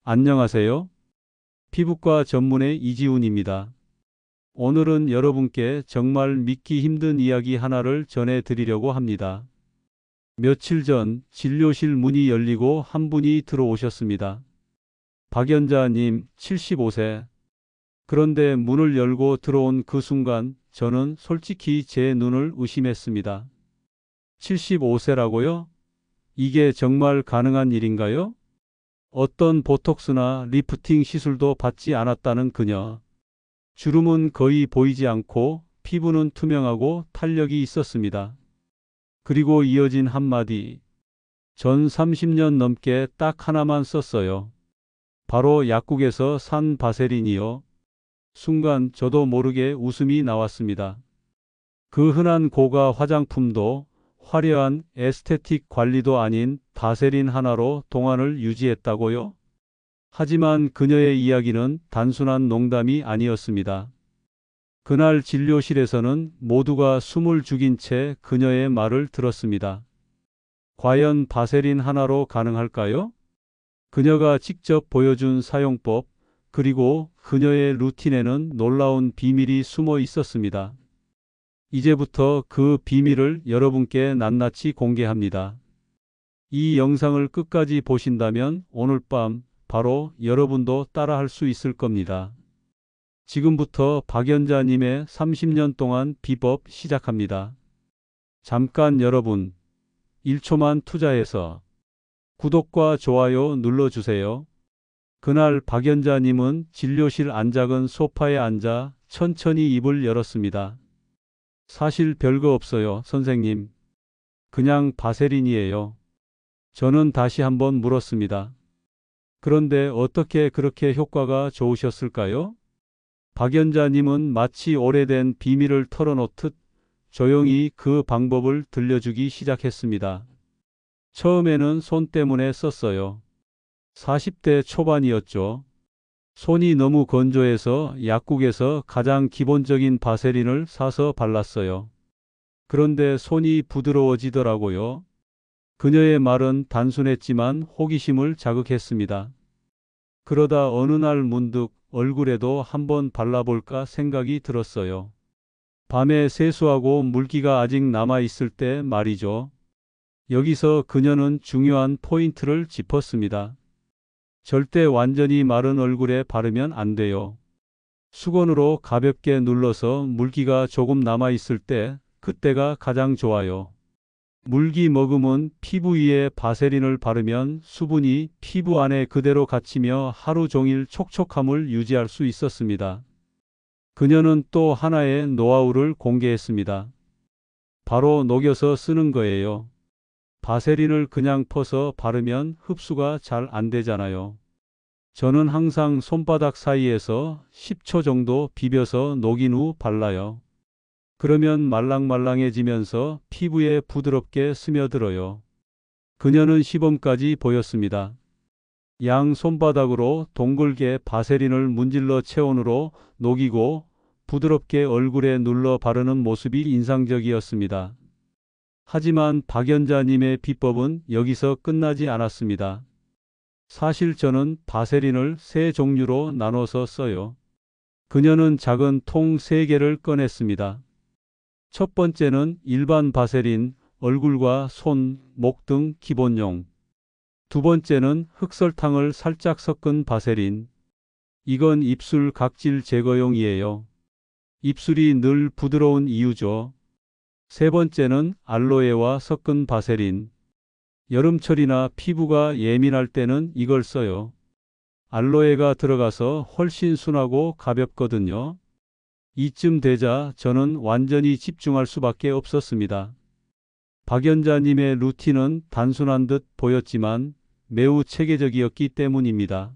안녕하세요. 피부과 전문의 이지훈입니다. 오늘은 여러분께 정말 믿기 힘든 이야기 하나를 전해 드리려고 합니다. 며칠 전 진료실 문이 열리고 한 분이 들어오셨습니다. 박연자님, 75세. 그런데 문을 열고 들어온 그 순간 저는 솔직히 제 눈을 의심했습니다. 75세라고요? 이게 정말 가능한 일인가요? 어떤 보톡스나 리프팅 시술도 받지 않았다는 그녀. 주름은 거의 보이지 않고 피부는 투명하고 탄력이 있었습니다. 그리고 이어진 한마디. 전 30년 넘게 딱 하나만 썼어요. 바로 약국에서 산 바세린이요. 순간 저도 모르게 웃음이 나왔습니다. 그 흔한 고가 화장품도 화려한 에스테틱 관리도 아닌 바세린 하나로 동안을 유지했다고요? 하지만 그녀의 이야기는 단순한 농담이 아니었습니다. 그날 진료실에서는 모두가 숨을 죽인 채 그녀의 말을 들었습니다. 과연 바세린 하나로 가능할까요? 그녀가 직접 보여준 사용법, 그리고 그녀의 루틴에는 놀라운 비밀이 숨어 있었습니다. 이제부터 그 비밀을 여러분께 낱낱이 공개합니다. 이 영상을 끝까지 보신다면 오늘 밤 바로 여러분도 따라할 수 있을 겁니다. 지금부터 박연자님의 30년 동안 비법 시작합니다. 잠깐 여러분, 1초만 투자해서 구독과 좋아요 눌러주세요. 그날 박연자님은 진료실 안작은 소파에 앉아 천천히 입을 열었습니다. 사실 별거 없어요, 선생님. 그냥 바세린이에요. 저는 다시 한번 물었습니다. 그런데 어떻게 그렇게 효과가 좋으셨을까요? 박연자님은 마치 오래된 비밀을 털어놓듯 조용히 그 방법을 들려주기 시작했습니다. 처음에는 손 때문에 썼어요. 40대 초반이었죠. 손이 너무 건조해서 약국에서 가장 기본적인 바세린을 사서 발랐어요. 그런데 손이 부드러워지더라고요. 그녀의 말은 단순했지만 호기심을 자극했습니다. 그러다 어느 날 문득 얼굴에도 한번 발라볼까 생각이 들었어요. 밤에 세수하고 물기가 아직 남아있을 때 말이죠. 여기서 그녀는 중요한 포인트를 짚었습니다. 절대 완전히 마른 얼굴에 바르면 안 돼요. 수건으로 가볍게 눌러서 물기가 조금 남아있을 때 그때가 가장 좋아요. 물기 머금은 피부 위에 바세린을 바르면 수분이 피부 안에 그대로 갇히며 하루 종일 촉촉함을 유지할 수 있었습니다. 그녀는 또 하나의 노하우를 공개했습니다. 바로 녹여서 쓰는 거예요. 바세린을 그냥 퍼서 바르면 흡수가 잘 안 되잖아요. 저는 항상 손바닥 사이에서 10초 정도 비벼서 녹인 후 발라요. 그러면 말랑말랑해지면서 피부에 부드럽게 스며들어요. 그녀는 시범까지 보였습니다. 양 손바닥으로 동글게 바세린을 문질러 체온으로 녹이고 부드럽게 얼굴에 눌러 바르는 모습이 인상적이었습니다. 하지만 박연자님의 비법은 여기서 끝나지 않았습니다. 사실 저는 바세린을 세 종류로 나눠서 써요. 그녀는 작은 통 3개를 꺼냈습니다. 첫 번째는 일반 바세린, 얼굴과 손, 목 등 기본용. 두 번째는 흑설탕을 살짝 섞은 바세린. 이건 입술 각질 제거용이에요. 입술이 늘 부드러운 이유죠. 세 번째는 알로에와 섞은 바세린. 여름철이나 피부가 예민할 때는 이걸 써요. 알로에가 들어가서 훨씬 순하고 가볍거든요. 이쯤 되자 저는 완전히 집중할 수밖에 없었습니다. 박연자님의 루틴은 단순한 듯 보였지만 매우 체계적이었기 때문입니다.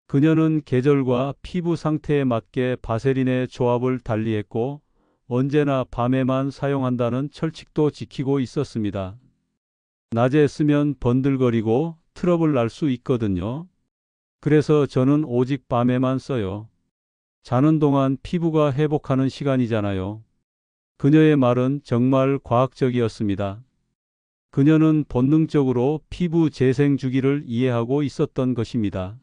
그녀는 계절과 피부 상태에 맞게 바세린의 조합을 달리했고 언제나 밤에만 사용한다는 철칙도 지키고 있었습니다. 낮에 쓰면 번들거리고 트러블 날 수 있거든요. 그래서 저는 오직 밤에만 써요. 자는 동안 피부가 회복하는 시간이잖아요. 그녀의 말은 정말 과학적이었습니다. 그녀는 본능적으로 피부 재생 주기를 이해하고 있었던 것입니다.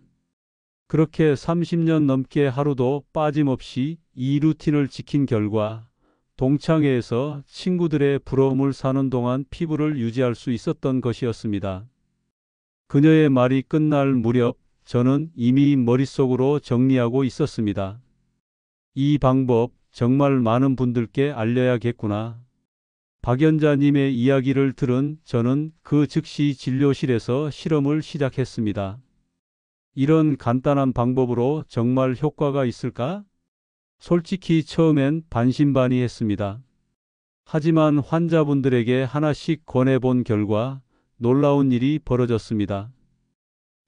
그렇게 30년 넘게 하루도 빠짐없이 이 루틴을 지킨 결과 동창회에서 친구들의 부러움을 사는 동안 피부를 유지할 수 있었던 것이었습니다. 그녀의 말이 끝날 무렵 저는 이미 머릿속으로 정리하고 있었습니다. 이 방법 정말 많은 분들께 알려야겠구나. 박연자님의 이야기를 들은 저는 그 즉시 진료실에서 실험을 시작했습니다. 이런 간단한 방법으로 정말 효과가 있을까? 솔직히 처음엔 반신반의했습니다. 하지만 환자분들에게 하나씩 권해본 결과 놀라운 일이 벌어졌습니다.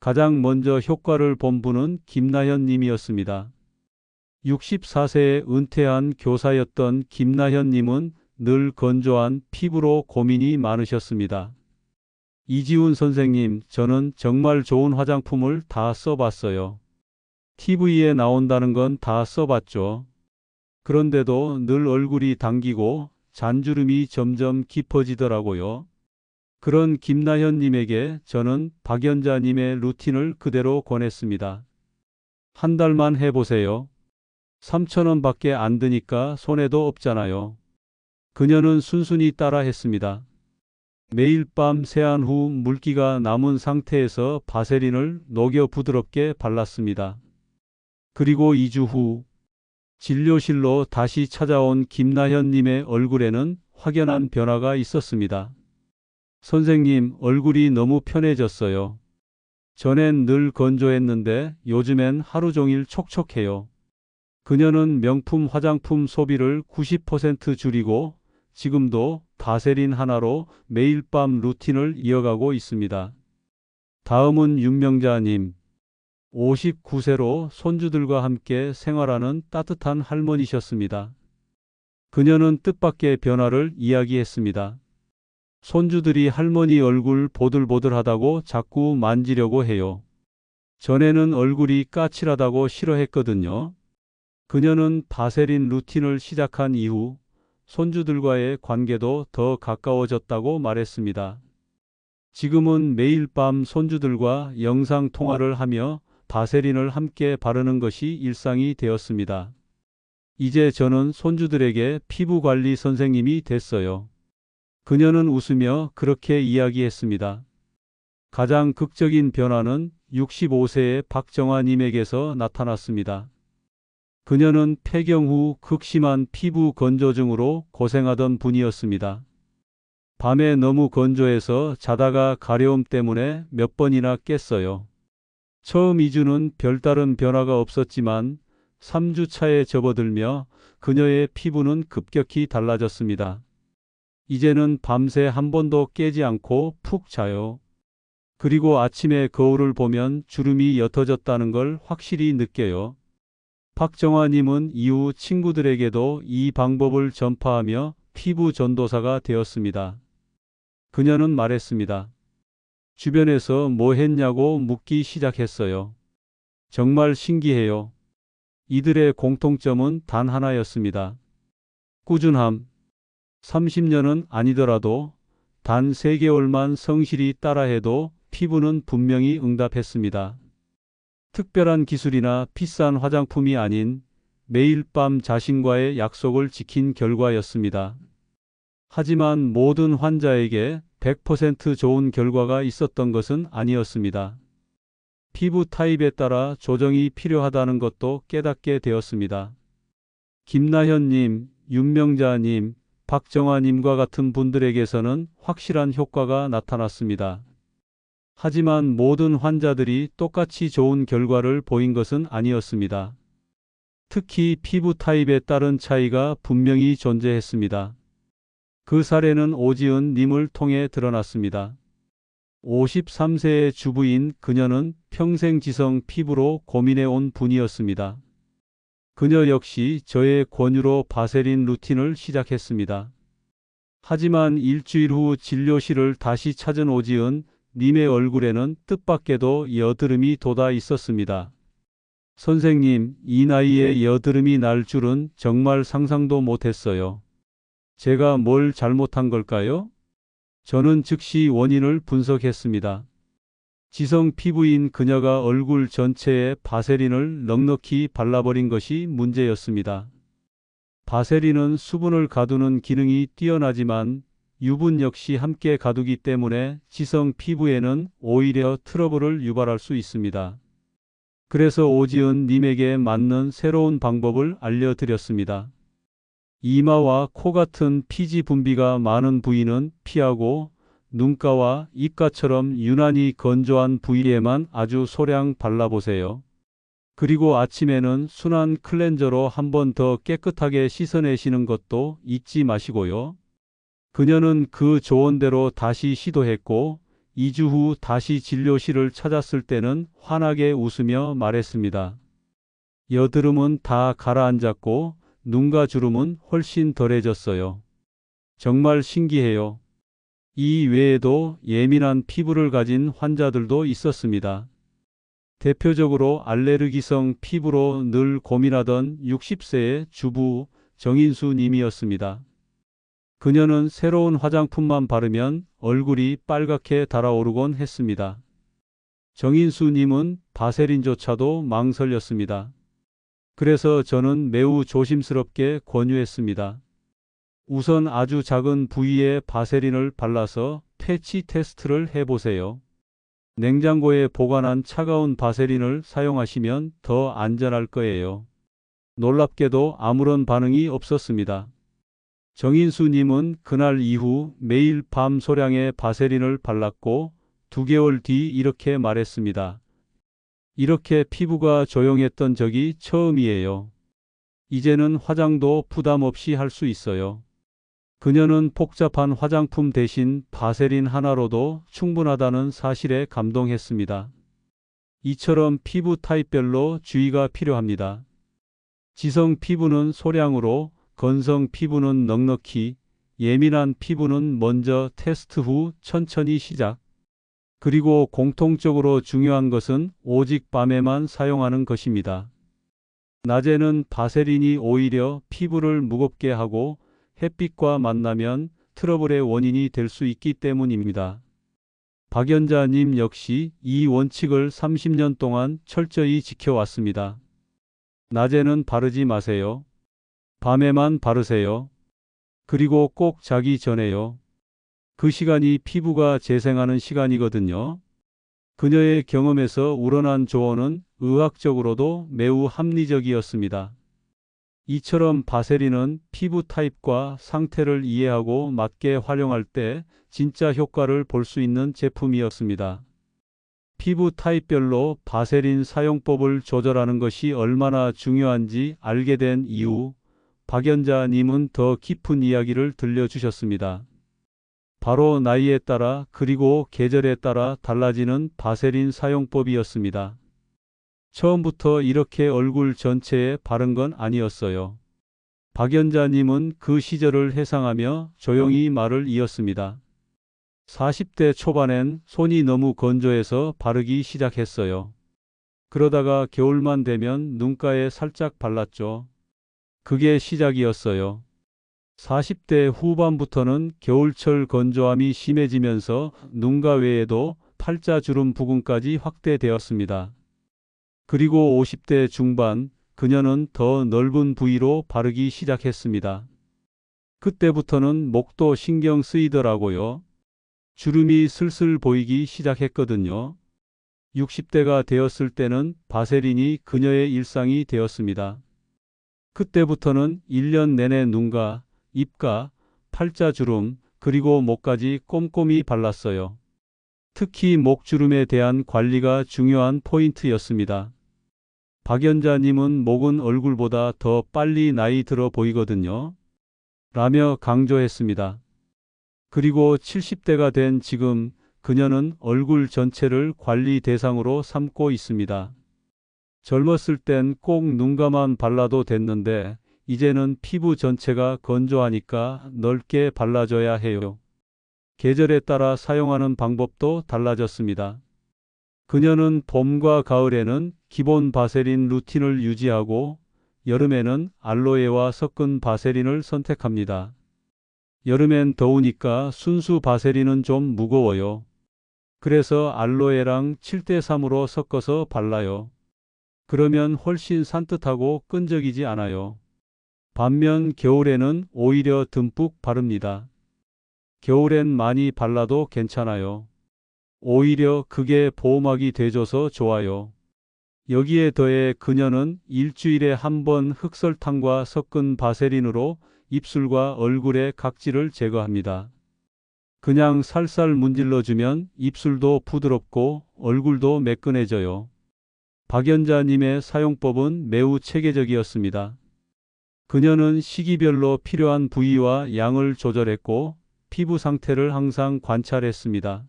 가장 먼저 효과를 본 분은 김나현 님이었습니다. 64세에 은퇴한 교사였던 김나현 님은 늘 건조한 피부로 고민이 많으셨습니다. 이지훈 선생님, 저는 정말 좋은 화장품을 다 써봤어요. TV에 나온다는 건 다 써봤죠. 그런데도 늘 얼굴이 당기고 잔주름이 점점 깊어지더라고요. 그런 김나현님에게 저는 박연자님의 루틴을 그대로 권했습니다. 한 달만 해보세요. 3,000원 밖에 안 드니까 손해도 없잖아요. 그녀는 순순히 따라했습니다. 매일 밤 세안 후 물기가 남은 상태에서 바세린을 녹여 부드럽게 발랐습니다. 그리고 2주 후 진료실로 다시 찾아온 김나현님의 얼굴에는 확연한 변화가 있었습니다. 선생님, 얼굴이 너무 편해졌어요. 전엔 늘 건조했는데 요즘엔 하루 종일 촉촉해요. 그녀는 명품 화장품 소비를 90% 줄이고 지금도 바세린 하나로 매일 밤 루틴을 이어가고 있습니다. 다음은 윤명자님. 59세로 손주들과 함께 생활하는 따뜻한 할머니셨습니다. 그녀는 뜻밖의 변화를 이야기했습니다. 손주들이 할머니 얼굴 보들보들하다고 자꾸 만지려고 해요. 전에는 얼굴이 까칠하다고 싫어했거든요. 그녀는 바세린 루틴을 시작한 이후 손주들과의 관계도 더 가까워졌다고 말했습니다. 지금은 매일 밤 손주들과 영상 통화를 하며 바세린을 함께 바르는 것이 일상이 되었습니다. 이제 저는 손주들에게 피부 관리 선생님이 됐어요. 그녀는 웃으며 그렇게 이야기했습니다. 가장 극적인 변화는 65세의 박정아님에게서 나타났습니다. 그녀는 폐경 후 극심한 피부 건조증으로 고생하던 분이었습니다. 밤에 너무 건조해서 자다가 가려움 때문에 몇 번이나 깼어요. 처음 2주는 별다른 변화가 없었지만 3주 차에 접어들며 그녀의 피부는 급격히 달라졌습니다. 이제는 밤새 한 번도 깨지 않고 푹 자요. 그리고 아침에 거울을 보면 주름이 옅어졌다는 걸 확실히 느껴요. 박정아님은 이후 친구들에게도 이 방법을 전파하며 피부 전도사가 되었습니다. 그녀는 말했습니다. 주변에서 뭐 했냐고 묻기 시작했어요. 정말 신기해요. 이들의 공통점은 단 하나였습니다. 꾸준함. 30년은 아니더라도 단 3개월만 성실히 따라해도 피부는 분명히 응답했습니다. 특별한 기술이나 비싼 화장품이 아닌 매일 밤 자신과의 약속을 지킨 결과였습니다. 하지만 모든 환자에게 100% 좋은 결과가 있었던 것은 아니었습니다. 피부 타입에 따라 조정이 필요하다는 것도 깨닫게 되었습니다. 김나현님, 윤명자님, 박정아님과 같은 분들에게서는 확실한 효과가 나타났습니다. 하지만 모든 환자들이 똑같이 좋은 결과를 보인 것은 아니었습니다. 특히 피부 타입에 따른 차이가 분명히 존재했습니다. 그 사례는 오지은 님을 통해 드러났습니다. 53세의 주부인 그녀는 평생 지성 피부로 고민해온 분이었습니다. 그녀 역시 저의 권유로 바세린 루틴을 시작했습니다. 하지만 일주일 후 진료실을 다시 찾은 오지은 님의 얼굴에는 뜻밖에도 여드름이 돋아 있었습니다. 선생님, 이 나이에 여드름이 날 줄은 정말 상상도 못했어요. 제가 뭘 잘못한 걸까요? 저는 즉시 원인을 분석했습니다. 지성 피부인 그녀가 얼굴 전체에 바세린을 넉넉히 발라버린 것이 문제였습니다. 바세린은 수분을 가두는 기능이 뛰어나지만 유분 역시 함께 가두기 때문에 지성 피부에는 오히려 트러블을 유발할 수 있습니다. 그래서 오지은 님에게 맞는 새로운 방법을 알려드렸습니다. 이마와 코 같은 피지 분비가 많은 부위는 피하고 눈가와 입가처럼 유난히 건조한 부위에만 아주 소량 발라보세요. 그리고 아침에는 순한 클렌저로 한 번 더 깨끗하게 씻어내시는 것도 잊지 마시고요. 그녀는 그 조언대로 다시 시도했고 2주 후 다시 진료실을 찾았을 때는 환하게 웃으며 말했습니다. 여드름은 다 가라앉았고 눈가 주름은 훨씬 덜해졌어요. 정말 신기해요. 이 외에도 예민한 피부를 가진 환자들도 있었습니다. 대표적으로 알레르기성 피부로 늘 고민하던 60세의 주부 정인수 님이었습니다. 그녀는 새로운 화장품만 바르면 얼굴이 빨갛게 달아오르곤 했습니다. 정인수 님은 바세린조차도 망설였습니다. 그래서 저는 매우 조심스럽게 권유했습니다. 우선 아주 작은 부위에 바세린을 발라서 패치 테스트를 해보세요. 냉장고에 보관한 차가운 바세린을 사용하시면 더 안전할 거예요. 놀랍게도 아무런 반응이 없었습니다. 정인수님은 그날 이후 매일 밤 소량의 바세린을 발랐고 2개월 뒤 이렇게 말했습니다. 이렇게 피부가 조용했던 적이 처음이에요. 이제는 화장도 부담 없이 할 수 있어요. 그녀는 복잡한 화장품 대신 바세린 하나로도 충분하다는 사실에 감동했습니다. 이처럼 피부 타입별로 주의가 필요합니다. 지성 피부는 소량으로, 건성 피부는 넉넉히, 예민한 피부는 먼저 테스트 후 천천히 시작. 그리고 공통적으로 중요한 것은 오직 밤에만 사용하는 것입니다. 낮에는 바세린이 오히려 피부를 무겁게 하고 햇빛과 만나면 트러블의 원인이 될 수 있기 때문입니다. 박연자님 역시 이 원칙을 30년 동안 철저히 지켜왔습니다. 낮에는 바르지 마세요. 밤에만 바르세요. 그리고 꼭 자기 전에요. 그 시간이 피부가 재생하는 시간이거든요. 그녀의 경험에서 우러난 조언은 의학적으로도 매우 합리적이었습니다. 이처럼 바세린은 피부 타입과 상태를 이해하고 맞게 활용할 때 진짜 효과를 볼 수 있는 제품이었습니다. 피부 타입별로 바세린 사용법을 조절하는 것이 얼마나 중요한지 알게 된 이후 박연자님은 더 깊은 이야기를 들려주셨습니다. 바로 나이에 따라 그리고 계절에 따라 달라지는 바세린 사용법이었습니다. 처음부터 이렇게 얼굴 전체에 바른 건 아니었어요. 박연자님은 그 시절을 회상하며 조용히 말을 이었습니다. 40대 초반엔 손이 너무 건조해서 바르기 시작했어요. 그러다가 겨울만 되면 눈가에 살짝 발랐죠. 그게 시작이었어요. 40대 후반부터는 겨울철 건조함이 심해지면서 눈가 외에도 팔자주름 부근까지 확대되었습니다. 그리고 50대 중반, 그녀는 더 넓은 부위로 바르기 시작했습니다. 그때부터는 목도 신경 쓰이더라고요. 주름이 슬슬 보이기 시작했거든요. 60대가 되었을 때는 바세린이 그녀의 일상이 되었습니다. 그때부터는 1년 내내 눈가, 입가, 팔자주름, 그리고 목까지 꼼꼼히 발랐어요. 특히 목주름에 대한 관리가 중요한 포인트였습니다. 박연자님은 목은 얼굴보다 더 빨리 나이 들어 보이거든요. 라며 강조했습니다. 그리고 70대가 된 지금 그녀는 얼굴 전체를 관리 대상으로 삼고 있습니다. 젊었을 땐 꼭 눈가만 발라도 됐는데 이제는 피부 전체가 건조하니까 넓게 발라줘야 해요. 계절에 따라 사용하는 방법도 달라졌습니다. 그녀는 봄과 가을에는 기본 바세린 루틴을 유지하고 여름에는 알로에와 섞은 바세린을 선택합니다. 여름엔 더우니까 순수 바세린은 좀 무거워요. 그래서 알로에랑 7대3으로 섞어서 발라요. 그러면 훨씬 산뜻하고 끈적이지 않아요. 반면 겨울에는 오히려 듬뿍 바릅니다. 겨울엔 많이 발라도 괜찮아요. 오히려 그게 보호막이 돼줘서 좋아요. 여기에 더해 그녀는 일주일에 한 번 흑설탕과 섞은 바세린으로 입술과 얼굴의 각질을 제거합니다. 그냥 살살 문질러주면 입술도 부드럽고 얼굴도 매끈해져요. 박연자님의 사용법은 매우 체계적이었습니다. 그녀는 시기별로 필요한 부위와 양을 조절했고 피부 상태를 항상 관찰했습니다.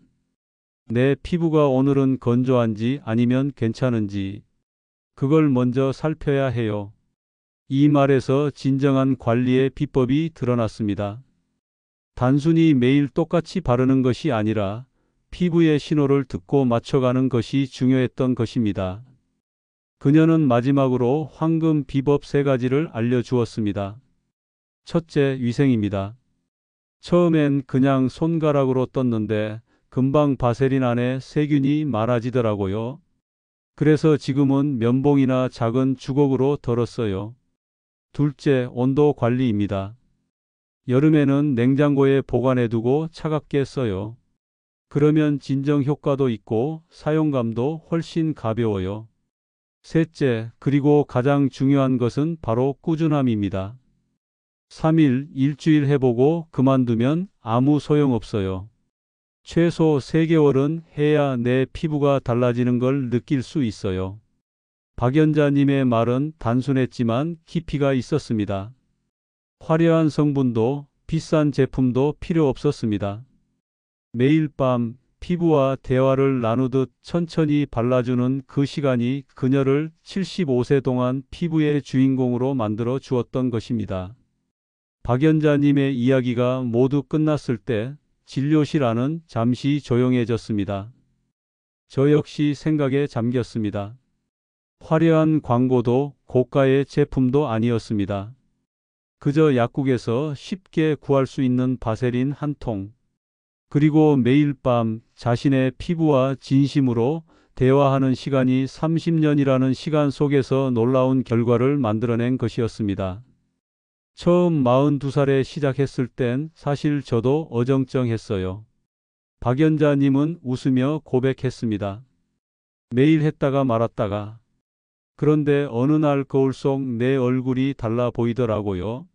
내 피부가 오늘은 건조한지 아니면 괜찮은지 그걸 먼저 살펴야 해요. 이 말에서 진정한 관리의 비법이 드러났습니다. 단순히 매일 똑같이 바르는 것이 아니라 피부의 신호를 듣고 맞춰가는 것이 중요했던 것입니다. 그녀는 마지막으로 황금 비법 3가지를 알려주었습니다. 첫째, 위생입니다. 처음엔 그냥 손가락으로 떴는데 금방 바세린 안에 세균이 많아지더라고요. 그래서 지금은 면봉이나 작은 주걱으로 덜었어요. 둘째, 온도 관리입니다. 여름에는 냉장고에 보관해두고 차갑게 써요. 그러면 진정 효과도 있고 사용감도 훨씬 가벼워요. 셋째, 그리고 가장 중요한 것은 바로 꾸준함입니다. 3일, 일주일 해보고 그만두면 아무 소용없어요. 최소 3개월은 해야 내 피부가 달라지는 걸 느낄 수 있어요. 박연자님의 말은 단순했지만 깊이가 있었습니다. 화려한 성분도 비싼 제품도 필요 없었습니다. 매일 밤 피부와 대화를 나누듯 천천히 발라주는 그 시간이 그녀를 75세 동안 피부의 주인공으로 만들어 주었던 것입니다. 박연자님의 이야기가 모두 끝났을 때 진료실 안은 잠시 조용해졌습니다. 저 역시 생각에 잠겼습니다. 화려한 광고도 고가의 제품도 아니었습니다. 그저 약국에서 쉽게 구할 수 있는 바세린 한 통. 그리고 매일 밤 자신의 피부와 진심으로 대화하는 시간이 30년이라는 시간 속에서 놀라운 결과를 만들어낸 것이었습니다. 처음 42살에 시작했을 땐 사실 저도 어정쩡했어요. 박연자님은 웃으며 고백했습니다. 매일 했다가 말았다가. 그런데 어느 날 거울 속 내 얼굴이 달라 보이더라고요.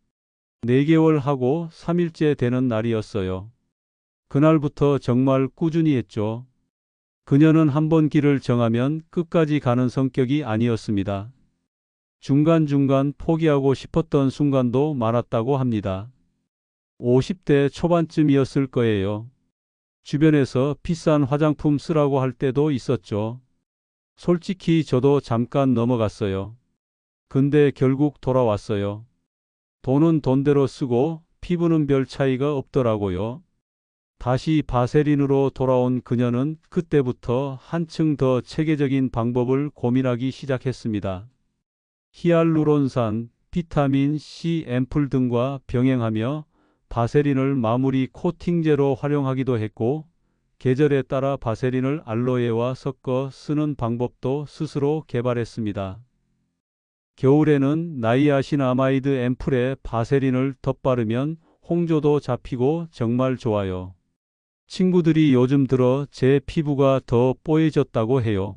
4개월 하고 3일째 되는 날이었어요. 그날부터 정말 꾸준히 했죠. 그녀는 한번 길을 정하면 끝까지 가는 성격이 아니었습니다. 중간중간 포기하고 싶었던 순간도 많았다고 합니다. 50대 초반쯤이었을 거예요. 주변에서 비싼 화장품 쓰라고 할 때도 있었죠. 솔직히 저도 잠깐 넘어갔어요. 근데 결국 돌아왔어요. 돈은 돈대로 쓰고 피부는 별 차이가 없더라고요. 다시 바세린으로 돌아온 그녀는 그때부터 한층 더 체계적인 방법을 고민하기 시작했습니다. 히알루론산, 비타민 C 앰플 등과 병행하며 바세린을 마무리 코팅제로 활용하기도 했고 계절에 따라 바세린을 알로에와 섞어 쓰는 방법도 스스로 개발했습니다. 겨울에는 나이아신아마이드 앰플에 바세린을 덧바르면 홍조도 잡히고 정말 좋아요. 친구들이 요즘 들어 제 피부가 더 뽀얘졌다고 해요.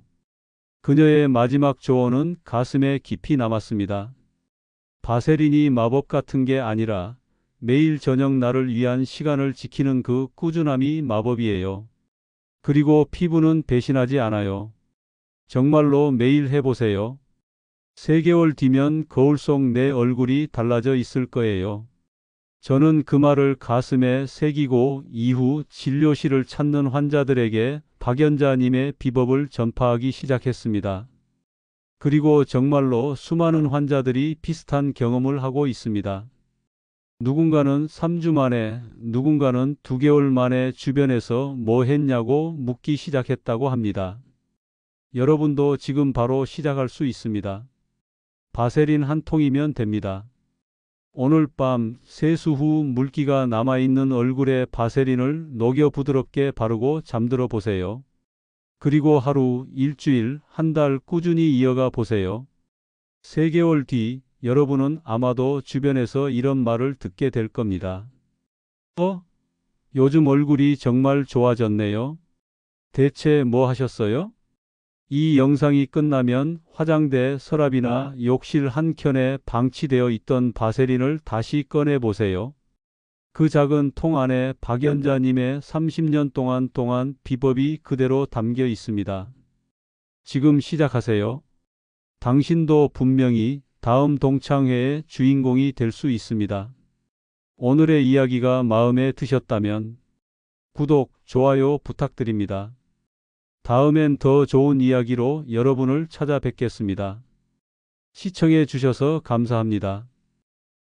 그녀의 마지막 조언은 가슴에 깊이 남았습니다. 바세린이 마법 같은 게 아니라 매일 저녁 나를 위한 시간을 지키는 그 꾸준함이 마법이에요. 그리고 피부는 배신하지 않아요. 정말로 매일 해보세요. 3개월 뒤면 거울 속 내 얼굴이 달라져 있을 거예요. 저는 그 말을 가슴에 새기고 이후 진료실을 찾는 환자들에게 박연자님의 비법을 전파하기 시작했습니다. 그리고 정말로 수많은 환자들이 비슷한 경험을 하고 있습니다. 누군가는 3주 만에, 누군가는 2개월 만에 주변에서 뭐 했냐고 묻기 시작했다고 합니다. 여러분도 지금 바로 시작할 수 있습니다. 바세린 한 통이면 됩니다. 오늘 밤 세수 후 물기가 남아있는 얼굴에 바세린을 녹여 부드럽게 바르고 잠들어 보세요. 그리고 하루, 일주일, 한 달 꾸준히 이어가 보세요. 3개월 뒤 여러분은 아마도 주변에서 이런 말을 듣게 될 겁니다. 요즘 얼굴이 정말 좋아졌네요. 대체 뭐 하셨어요? 이 영상이 끝나면 화장대 서랍이나 욕실 한 켠에 방치되어 있던 바세린을 다시 꺼내 보세요. 그 작은 통 안에 박연자님의 30년 동안 비법이 그대로 담겨 있습니다. 지금 시작하세요. 당신도 분명히 다음 동창회의 주인공이 될 수 있습니다. 오늘의 이야기가 마음에 드셨다면 구독, 좋아요 부탁드립니다. 다음엔 더 좋은 이야기로 여러분을 찾아뵙겠습니다. 시청해 주셔서 감사합니다.